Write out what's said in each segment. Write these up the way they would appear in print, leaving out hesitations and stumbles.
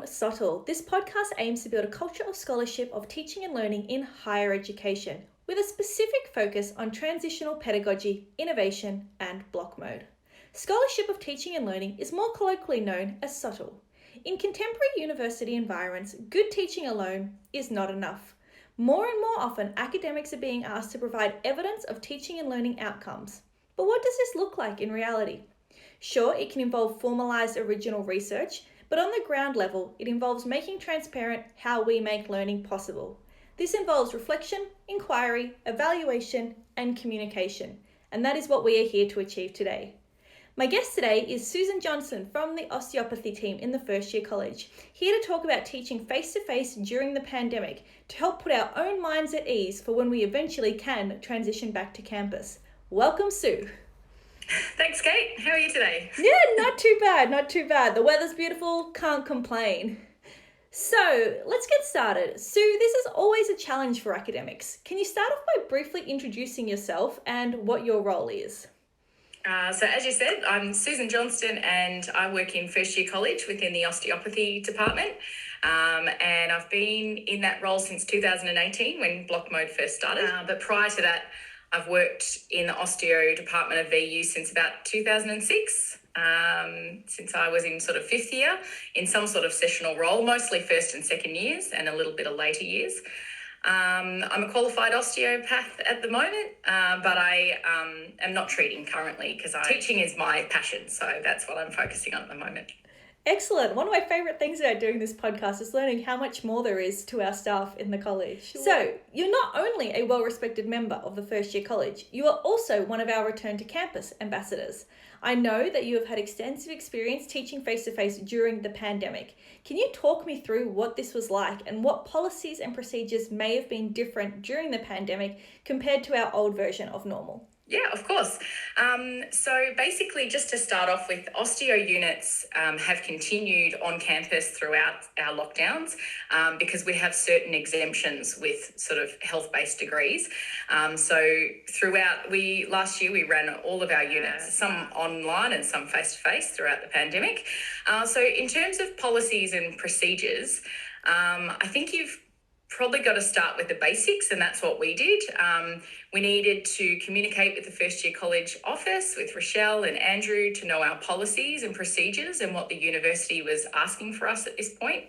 SoTL. This podcast aims to build a culture of scholarship of teaching and learning in higher education, with a specific focus on transitional pedagogy, innovation, and block mode. Scholarship of teaching and learning is more colloquially known as SoTL. In contemporary university environments, good teaching alone is not enough. More and more often, academics are being asked to provide evidence of teaching and learning outcomes. But what does this look like in reality? Sure, it can involve formalised original research, but on the ground level, it involves making transparent how we make learning possible. This involves reflection, inquiry, evaluation, and communication, and that is what we are here to achieve today. My guest today is Susan Johnston from the osteopathy team in the first year college, here to talk about teaching face-to-face during the pandemic to help put our own minds at ease for when we eventually can transition back to campus. Welcome, Sue. Thanks, Kate. How are you today? Yeah, not too bad. The weather's beautiful, can't complain. So, let's get started. Sue, this is always a challenge for academics. Can you start off by briefly introducing yourself and what your role is? So as you said, I'm Susan Johnston and I work in first year college within the osteopathy department. And I've been in that role since 2018 when block mode first started. But prior to that, I've worked in the osteo department of VU since about 2006, since I was in sort of fifth year in some sort of sessional role, mostly first and second years and a little bit of later years. I'm a qualified osteopath at the moment, but I am not treating currently because teaching is my passion. So that's what I'm focusing on at the moment. Excellent. One of my favourite things about doing this podcast is learning how much more there is to our staff in the college. Sure. So, you're not only a well-respected member of the first year college, you are also one of our return to campus ambassadors. I know that you have had extensive experience teaching face-to-face during the pandemic. Can you talk me through what this was like and what policies and procedures may have been different during the pandemic compared to our old version of normal? Yeah, of course. So basically, just to start off with, osteo units have continued on campus throughout our lockdowns because we have certain exemptions with sort of health-based degrees. So throughout, last year we ran all of our units, some online and some face-to-face throughout the pandemic. So in terms of policies and procedures, I think you've probably got to start with the basics, and that's what we did. We needed to communicate with the first year college office, with Rochelle and Andrew, to know our policies and procedures and what the university was asking for us at this point.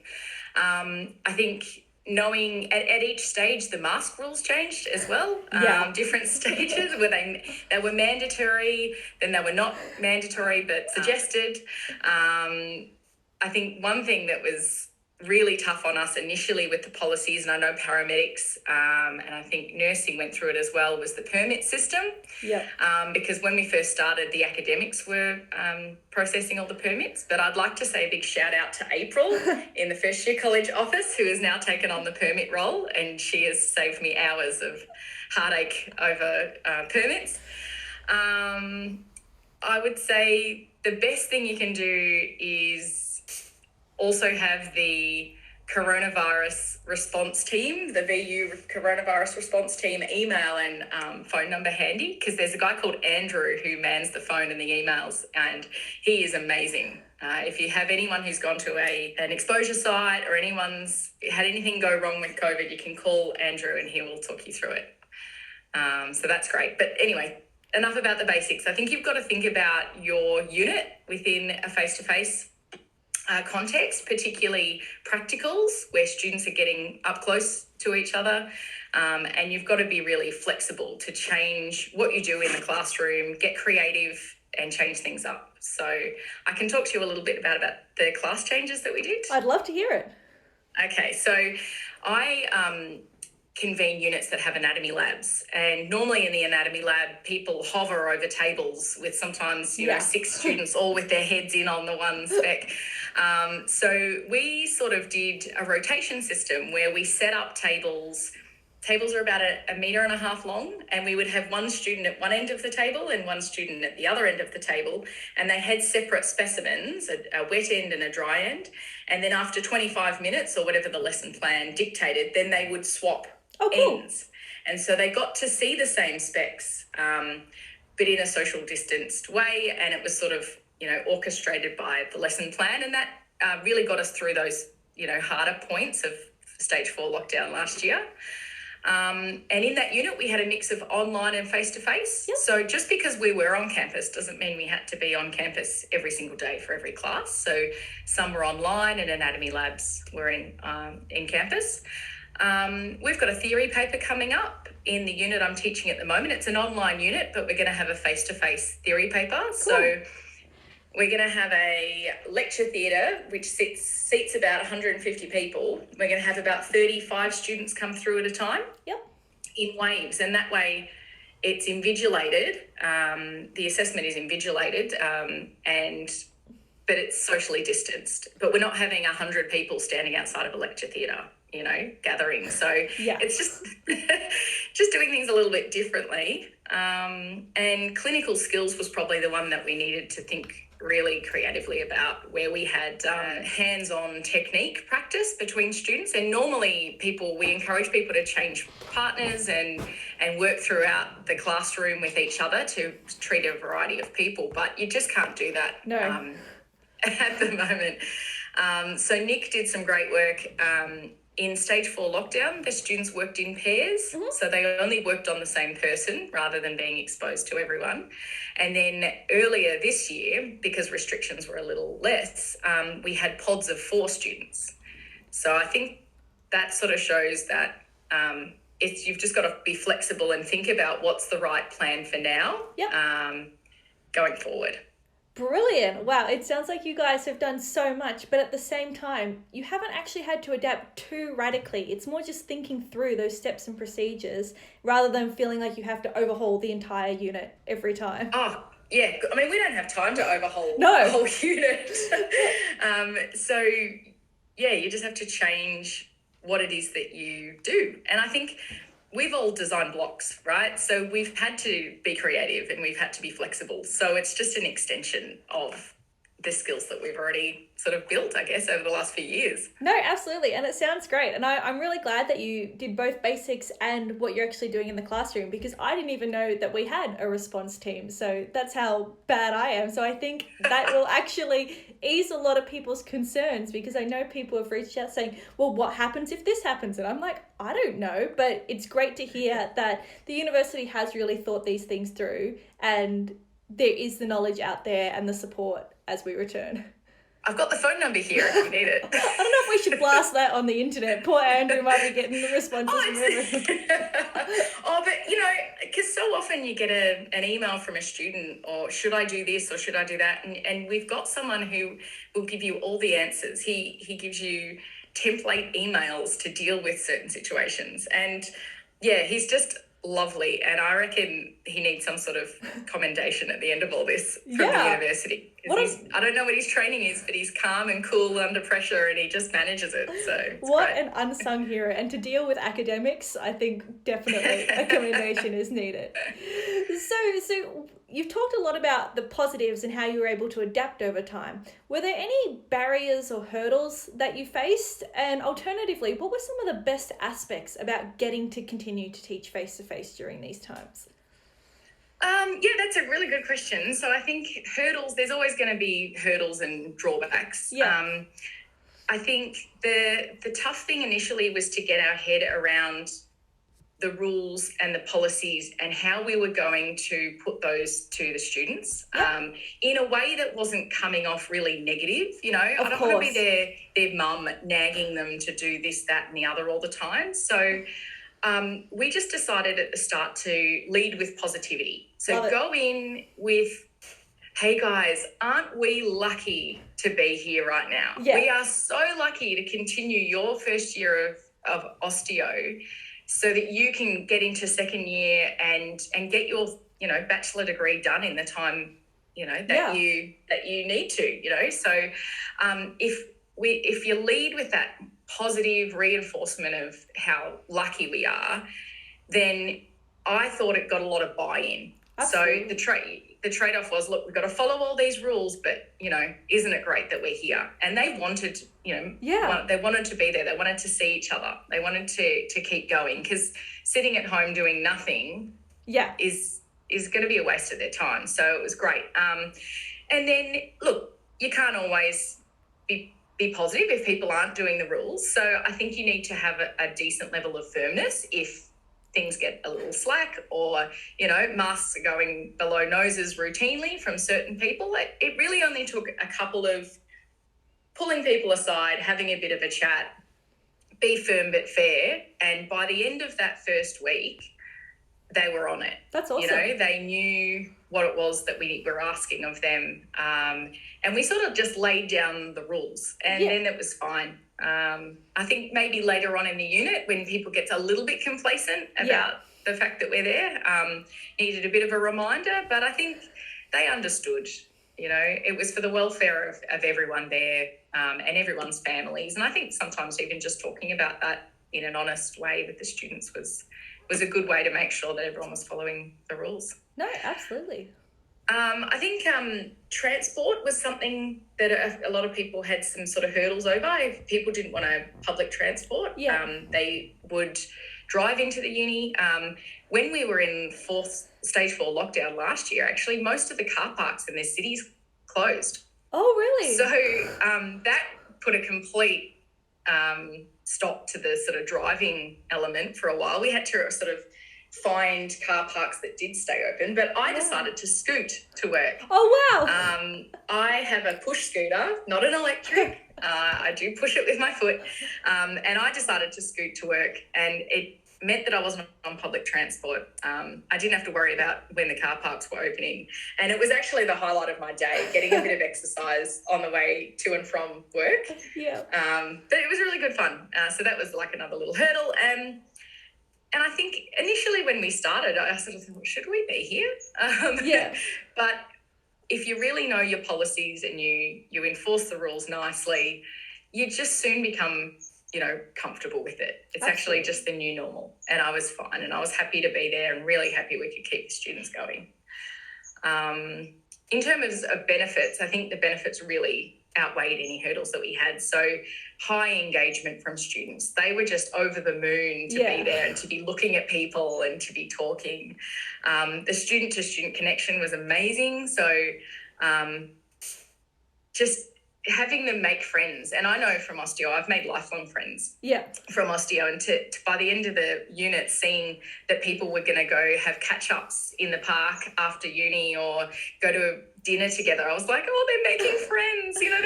I think knowing at each stage the mask rules changed as well. Different stages where they were mandatory, then they were not mandatory but suggested. I think one thing that was really tough on us initially with the policies, and I know paramedics and I think nursing went through it as well, was the permit system. Because when we first started, the academics were processing all the permits. But I'd like to say a big shout out to April in the first year college office, who has now taken on the permit role, and she has saved me hours of heartache over permits. I would say the best thing you can do is also have the coronavirus response team, the VU coronavirus response team email and phone number handy, because there's a guy called Andrew who mans the phone and the emails, and he is amazing. If you have anyone who's gone to an exposure site or anyone's had anything go wrong with COVID, you can call Andrew and he will talk you through it. So that's great. But anyway, enough about the basics. I think you've got to think about your unit within a face-to-face context, particularly practicals where students are getting up close to each other, and you've got to be really flexible to change what you do in the classroom, get creative and change things up. So I can talk to you a little bit about the class changes that we did. I'd love to hear it. Okay, so I convene units that have anatomy labs, and normally in the anatomy lab people hover over tables with sometimes you know 6 students all with their heads in on the one spec. So we sort of did a rotation system where we set up tables are about a metre and a half long, and we would have one student at one end of the table and one student at the other end of the table, and they had separate specimens, a wet end and a dry end, and then after 25 minutes or whatever the lesson plan dictated, then they would swap ends. And so they got to see the same specs, but in a social distanced way, and it was sort of, you know, orchestrated by the lesson plan, and that really got us through those harder points of stage 4 lockdown last year. And in that unit, we had a mix of online and face-to-face. Yep. So just because we were on campus doesn't mean we had to be on campus every single day for every class. So some were online and anatomy labs were in campus. We've got a theory paper coming up in the unit I'm teaching at the moment. It's an online unit, but we're going to have a face-to-face theory paper. Cool. So we're going to have a lecture theatre which seats about 150 people. We're going to have about 35 students come through at a time. Yep. In waves, and that way it's invigilated. The assessment is invigilated, but it's socially distanced. But we're not having 100 people standing outside of a lecture theatre, gathering. So it's just doing things a little bit differently. And clinical skills was probably the one that we needed to think really creatively about, where we had hands-on technique practice between students. And normally we encourage people to change partners and work throughout the classroom with each other to treat a variety of people, but you just can't do that at the moment. So Nick did some great work. In stage 4 lockdown, the students worked in pairs, so they only worked on the same person rather than being exposed to everyone. And then earlier this year, because restrictions were a little less, we had pods of 4 students. So I think that sort of shows that you've just got to be flexible and think about what's the right plan for now, going forward. Brilliant. Wow, it sounds like you guys have done so much, but at the same time, you haven't actually had to adapt too radically. It's more just thinking through those steps and procedures rather than feeling like you have to overhaul the entire unit every time. Oh, yeah. I mean, we don't have time to overhaul the whole unit. You just have to change what it is that you do. And I think we've all designed blocks, right? So we've had to be creative and we've had to be flexible. So it's just an extension of the skills that we've already sort of built, I guess, over the last few years. No, absolutely. And it sounds great. And I'm really glad that you did both basics and what you're actually doing in the classroom, because I didn't even know that we had a response team. So that's how bad I am. So I think that will actually ease a lot of people's concerns, because I know people have reached out saying, well, what happens if this happens? And I'm like, I don't know. But it's great to hear that the university has really thought these things through and there is the knowledge out there and the support as we return. I've got the phone number here if you need it. I don't know if we should blast that on the internet. Poor Andrew might be getting the responses. But because so often you get an email from a student, or should I do this or should I do that? And we've got someone who will give you all the answers. He gives you template emails to deal with certain situations. And he's just lovely, and I reckon he needs some sort of commendation at the end of all this from the university. I don't know what his training is, but he's calm and cool under pressure, and he just manages it. So what great. An unsung hero! And to deal with academics, I think definitely a commendation is needed. So you've talked a lot about the positives and how you were able to adapt over time. Were there any barriers or hurdles that you faced? And alternatively, what were some of the best aspects about getting to continue to teach face-to-face during these times? That's a really good question. So I think hurdles, there's always going to be hurdles and drawbacks. I think the tough thing initially was to get our head around the rules and the policies and how we were going to put those to the students in a way that wasn't coming off really negative. I don't want to be their mum nagging them to do this, that and the other all the time. So we just decided at the start to lead with positivity. So go in with, hey guys, aren't we lucky to be here right now? Yeah. We are so lucky to continue your first year of osteo, so that you can get into second year and get your bachelor degree done in the time that you need to. So if you lead with that positive reinforcement of how lucky we are, then I thought it got a lot of buy-in. Absolutely. So the trade-off was, look, we've got to follow all these rules, but isn't it great that we're here? And they wanted they wanted to be there. They wanted to see each other. They wanted to keep going, because sitting at home doing nothing is going to be a waste of their time. So it was great. And then, look, you can't always be be positive if people aren't doing the rules. So I think you need to have a decent level of firmness if things get a little slack, or, you know, masks are going below noses routinely from certain people. It really only took a couple of pulling people aside, having a bit of a chat, be firm but fair. And by the end of that first week, they were on it. That's awesome. You know, they knew what it was that we were asking of them. And we sort of just laid down the rules, and then it was fine. I think maybe later on in the unit, when people get a little bit complacent about the fact that we're there, needed a bit of a reminder, but I think they understood. You know, it was for the welfare of everyone there, and everyone's families. And I think sometimes even just talking about that in an honest way with the students was a good way to make sure that everyone was following the rules. No, absolutely. I think transport was something that a lot of people had some sort of hurdles over. If people didn't want public transport, they would drive into the uni. When we were in stage 4 lockdown last year, actually, most of the car parks in the cities closed. Oh, really? So that put a complete stop to the sort of driving element for a while. We had to sort of find car parks that did stay open, but I decided to scoot to work. Oh, wow. I have a push scooter, not an electric. I do push it with my foot. And I decided to scoot to work, and it meant that I wasn't on public transport. I didn't have to worry about when the car parks were opening. And it was actually the highlight of my day, getting a bit of exercise on the way to and from work. Yeah. But it was really good fun. So that was like another little hurdle. And I think initially when we started, I sort of thought, should we be here? But if you really know your policies and you enforce the rules nicely, you just soon become, you know, comfortable with it. It's actually just the new normal. And I was fine, and I was happy to be there and really happy we could keep the students going. In terms of benefits, I think the benefits really outweighed any hurdles that we had. So high engagement from students. They were just over the moon to be there and to be looking at people and to be talking. The student-to-student connection was amazing. So just having them make friends. And I know from Osteo, I've made lifelong friends from Osteo. And to by the end of the unit, seeing that people were going to go have catch-ups in the park after uni or go to dinner together, I was like, oh, they're making friends. You know,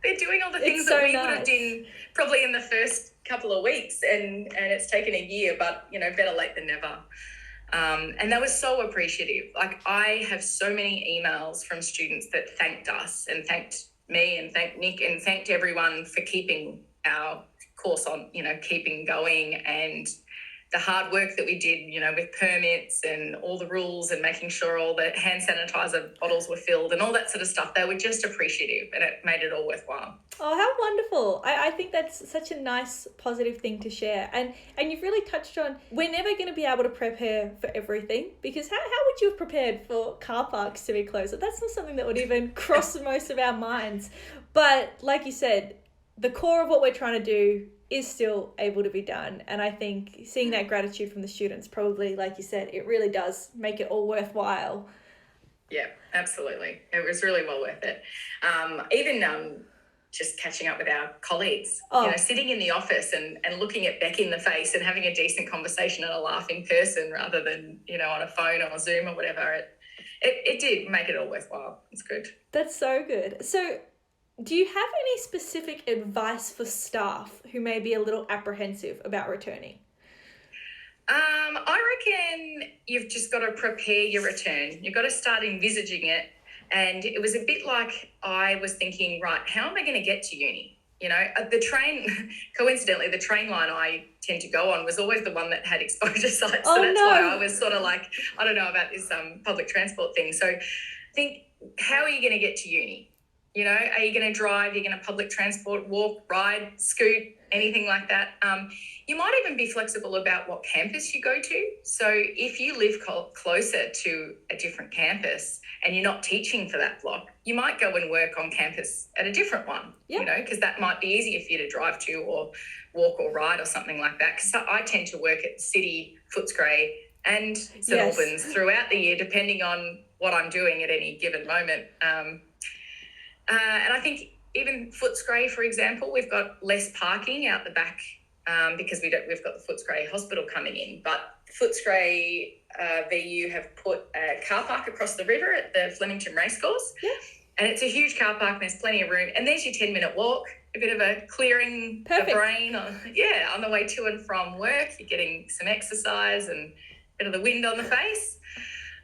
they're doing all the things that we would have done probably in the first couple of weeks. And it's taken a year, but, you know, better late than never. And that was so appreciative. Like, I have so many emails from students that thanked us and thanked me and thanked Nick and thanked everyone for keeping our course on, you know, keeping going, and the hard work that we did, you know, with permits and all the rules and making sure all the hand sanitizer bottles were filled and all that sort of stuff. They were just appreciative, and it made it all worthwhile. Oh, how wonderful. I think that's such a nice, positive thing to share. And you've really touched on, we're never going to be able to prepare for everything, because how would you have prepared for car parks to be closed? That's not something that would even cross most of our minds. But like you said, the core of what we're trying to do is still able to be done. And I think seeing that gratitude from the students, probably, like you said, it really does make it all worthwhile. Yeah, absolutely. It was really well worth it. Even just catching up with our colleagues, you know, sitting in the office and looking at Beck in the face and having a decent conversation and a laugh in person rather than, you know, on a phone or Zoom or whatever. It did make it all worthwhile. It's good. That's so good. So do you have any specific advice for staff who may be a little apprehensive about returning? I reckon you've just got to prepare your return. You've got to start envisaging it. And it was a bit like I was thinking, right, how am I going to get to uni? You know, the train, coincidentally, the train line I tend to go on was always the one that had exposure sites. So that's why I was sort of like, I don't know about this public transport thing. So think, how are you going to get to uni? You know, are you going to drive? You're going to public transport, walk, ride, scoot, anything like that? You might even be flexible about what campus you go to. So if you live closer to a different campus and you're not teaching for that block, you might go and work on campus at a different one, you know, because that might be easier for you to drive to or walk or ride or something like that. Because I tend to work at the City, Footscray and St Albans throughout the year, depending on what I'm doing at any given moment. And I think even Footscray, for example, we've got less parking out the back because we've got the Footscray Hospital coming in. But Footscray VU have put a car park across the river at the Flemington Racecourse. Yeah. And it's a huge car park and there's plenty of room. And there's your 10-minute walk, a bit of a clearing Perfect. the brain on the way to and from work. You're getting some exercise and a bit of the wind on the face.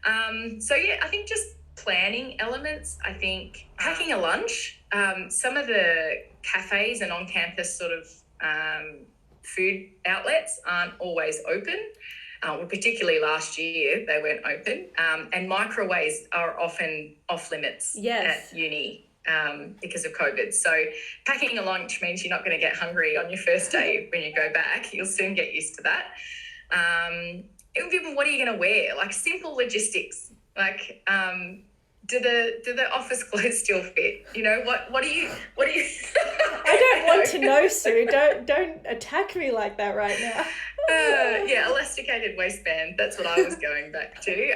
I think just planning elements. I think packing a lunch. Some of the cafes and on-campus sort of food outlets aren't always open. Particularly last year, they weren't open. And microwaves are often off limits at uni because of COVID. So packing a lunch means you're not going to get hungry on your first day when you go back. You'll soon get used to that. Even what are you going to wear? Like simple logistics. Like do the office clothes still fit? You know, what do you I don't want to know, Sue. Don't attack me like that right now. Elasticated waistband. That's what I was going back to.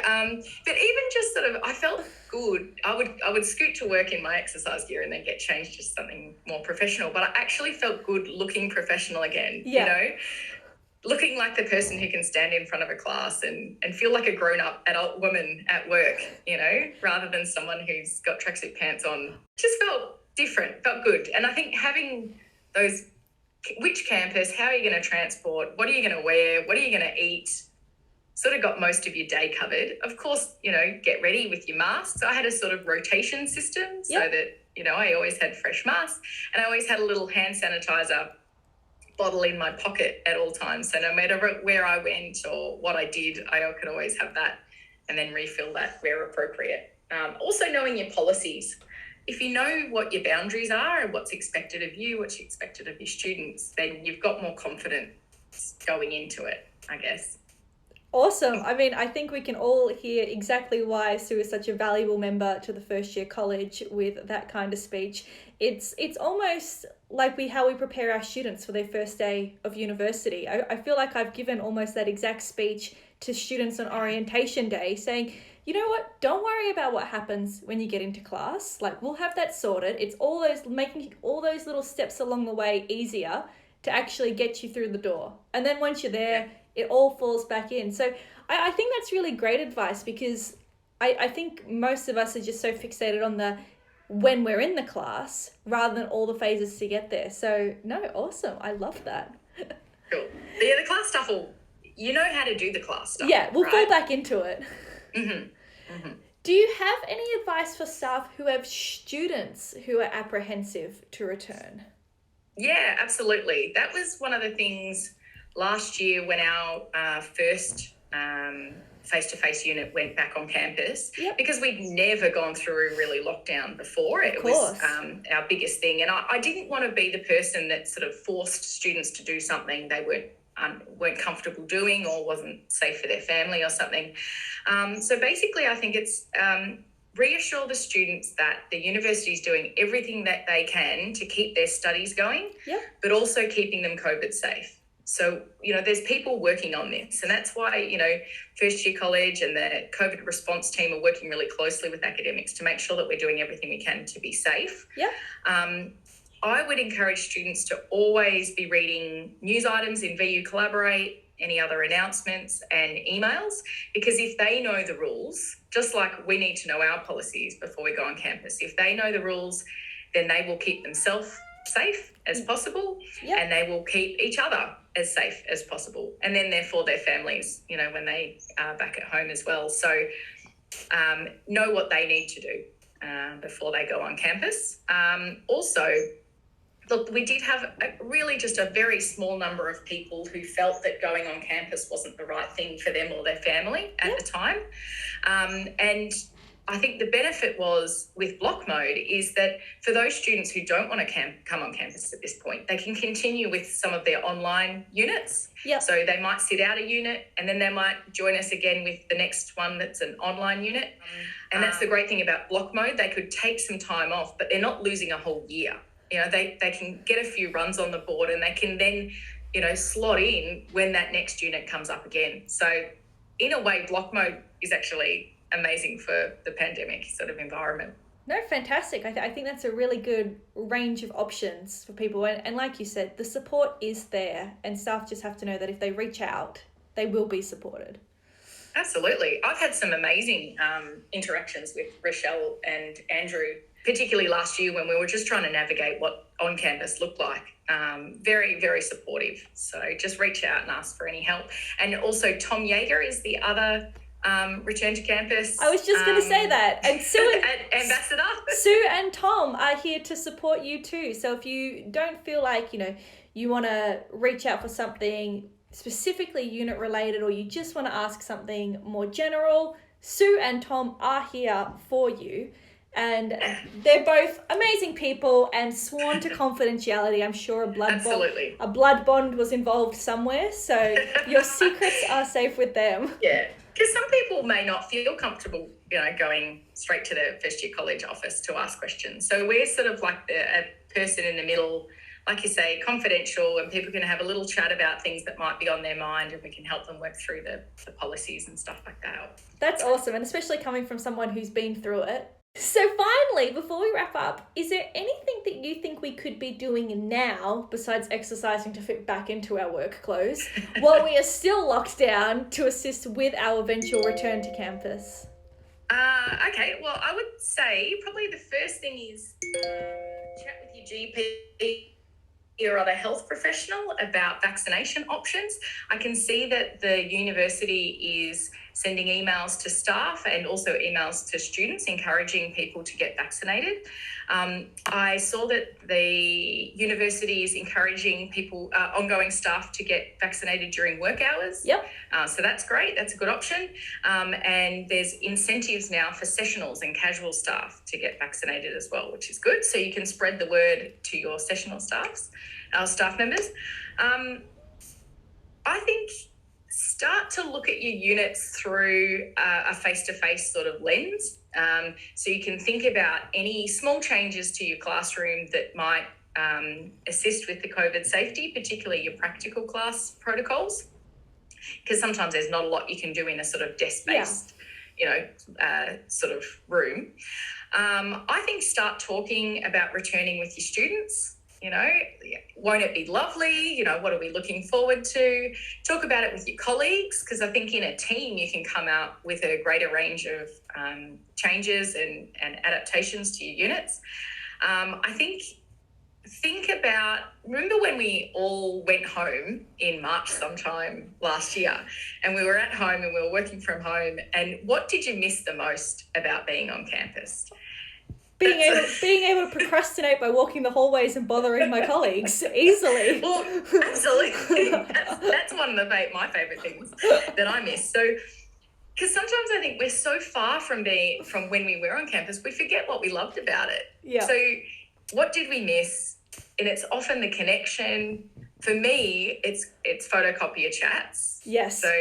But even just sort of, I felt good. I would scoot to work in my exercise gear and then get changed to something more professional. But I actually felt good looking professional again. Yeah. You know, looking like the person who can stand in front of a class and feel like a grown-up adult woman at work. You know, rather than someone who's got tracksuit pants on. Just felt different. Felt good. And I think having those. Which campus, how are you going to transport, what are you going to wear, what are you going to eat, sort of got most of your day covered. Of course, you know, get ready with your masks. I had a sort of rotation system so that, you know, I always had fresh masks and I always had a little hand sanitizer bottle in my pocket at all times. So no matter where I went or what I did, I could always have that and then refill that where appropriate. Also knowing your policies. If you know what your boundaries are and what's expected of you, what's expected of your students, then you've got more confidence going into it, I guess. Awesome. I mean, I think we can all hear exactly why Sue is such a valuable member to the first year college with that kind of speech. It's almost like how we prepare our students for their first day of university. I feel like I've given almost that exact speech to students on orientation day saying, you know what, don't worry about what happens when you get into class. Like, we'll have that sorted. It's all those, making all those little steps along the way easier to actually get you through the door. And then once you're there, it all falls back in. So I think that's really great advice because I think most of us are just so fixated on the when we're in the class rather than all the phases to get there. So no, awesome. I love that. Cool. Yeah, the class stuff you know how to do the class stuff. Yeah, we'll fall back into it. Mm-hmm. Mm-hmm. Do you have any advice for staff who have students who are apprehensive to return? Yeah, absolutely. That was one of the things last year when our first face-to-face unit went back on campus, because we'd never gone through really lockdown before. It was our biggest thing. And I didn't want to be the person that sort of forced students to do something they weren't comfortable doing or wasn't safe for their family or something. So basically, I think it's reassure the students that the university is doing everything that they can to keep their studies going, but also keeping them COVID safe. So, you know, there's people working on this, and that's why, you know, first year college and the COVID response team are working really closely with academics to make sure that we're doing everything we can to be safe. I would encourage students to always be reading news items in VU Collaborate, any other announcements and emails, because if they know the rules, just like we need to know our policies before we go on campus, if they know the rules, then they will keep themselves safe as possible and they will keep each other as safe as possible, and then therefore their families, you know, when they are back at home as well. So know what they need to do before they go on campus. Also, look, we did have really just a very small number of people who felt that going on campus wasn't the right thing for them or their family at the time. And I think the benefit was with block mode is that for those students who don't want to come on campus at this point, they can continue with some of their online units. So they might sit out a unit and then they might join us again with the next one that's an online unit. And that's the great thing about block mode. They could take some time off, but they're not losing a whole year. You know, they can get a few runs on the board and they can then, you know, slot in when that next unit comes up again. So in a way, block mode is actually amazing for the pandemic sort of environment. No, fantastic. I think that's a really good range of options for people. And like you said, the support is there, and staff just have to know that if they reach out, they will be supported. Absolutely. I've had some amazing interactions with Rochelle and Andrew, particularly last year when we were just trying to navigate what on campus looked like. Very, very supportive. So just reach out and ask for any help. And also Tom Yeager is the other return to campus. I was just going to say that. And Sue ambassador. Sue and Tom are here to support you too. So if you don't feel like, you want to reach out for something specifically unit related, or you just want to ask something more general, Sue and Tom are here for you. And they're both amazing people and sworn to confidentiality. I'm sure a blood bond was involved somewhere. So your secrets are safe with them. Yeah, because some people may not feel comfortable, going straight to the first year college office to ask questions. So we're sort of like a person in the middle, like you say, confidential, and people can have a little chat about things that might be on their mind, and we can help them work through the policies and stuff like that. That's awesome, and especially coming from someone who's been through it. So finally, before we wrap up, is there anything that you think we could be doing now, besides exercising to fit back into our work clothes, while we are still locked down, to assist with our eventual return to campus? Okay, well, I would say probably the first thing is chat with your GP or other health professional about vaccination options. I can see that the university is sending emails to staff and also emails to students encouraging people to get vaccinated. I saw that the university is encouraging people, ongoing staff, to get vaccinated during work hours. Yep. So that's great. That's a good option. And there's incentives now for sessionals and casual staff to get vaccinated as well, which is good. So you can spread the word to your sessional staff members. I think start to look at your units through a face-to-face sort of lens. So you can think about any small changes to your classroom that might assist with the COVID safety, particularly your practical class protocols, because sometimes there's not a lot you can do in a sort of desk-based, sort of room. I think start talking about returning with your students. Won't it be lovely? What are we looking forward to? Talk about it with your colleagues, because I think in a team you can come out with a greater range of changes and adaptations to your units. I think about, remember when we all went home in March sometime last year, and we were at home and we were working from home, and what did you miss the most about being on campus? Being able to procrastinate by walking the hallways and bothering my colleagues easily. Well, absolutely. That's one of my favourite things that I miss. So, because sometimes I think we're so far from when we were on campus, we forget what we loved about it. Yeah. So what did we miss? And it's often the connection. For me, it's photocopier chats. Yes. So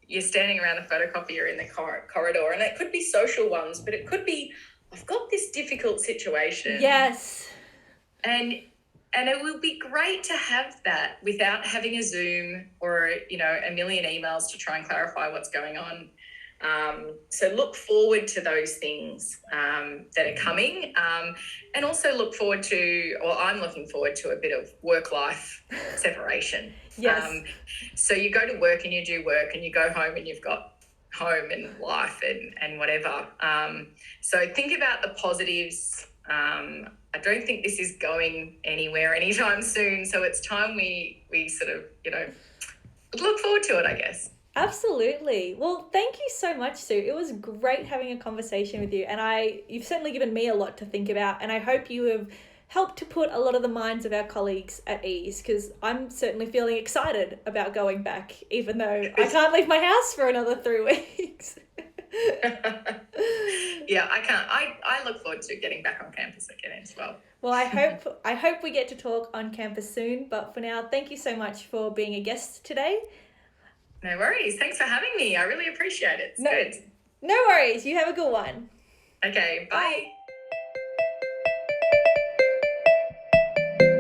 you're standing around the photocopier in the corridor, and it could be social ones, but it could be, I've got this difficult situation. Yes. And it will be great to have that without having a Zoom or, a million emails to try and clarify what's going on. So look forward to those things that are coming, and also I'm looking forward to a bit of work-life separation. Yes. So you go to work and you do work, and you go home and you've got home and life and whatever. So think about the positives. I don't think this is going anywhere anytime soon. So it's time we sort of, look forward to it, I guess. Absolutely. Well, thank you so much, Sue. It was great having a conversation with you, and you've certainly given me a lot to think about, and I hope you have helped to put a lot of the minds of our colleagues at ease, because I'm certainly feeling excited about going back, even though I can't leave my house for another 3 weeks. Yeah, I can't. I look forward to getting back on campus again as well. Well, I hope we get to talk on campus soon, but for now, thank you so much for being a guest today. No worries. Thanks for having me. I really appreciate it. It's good. No worries. You have a good one. Okay, bye.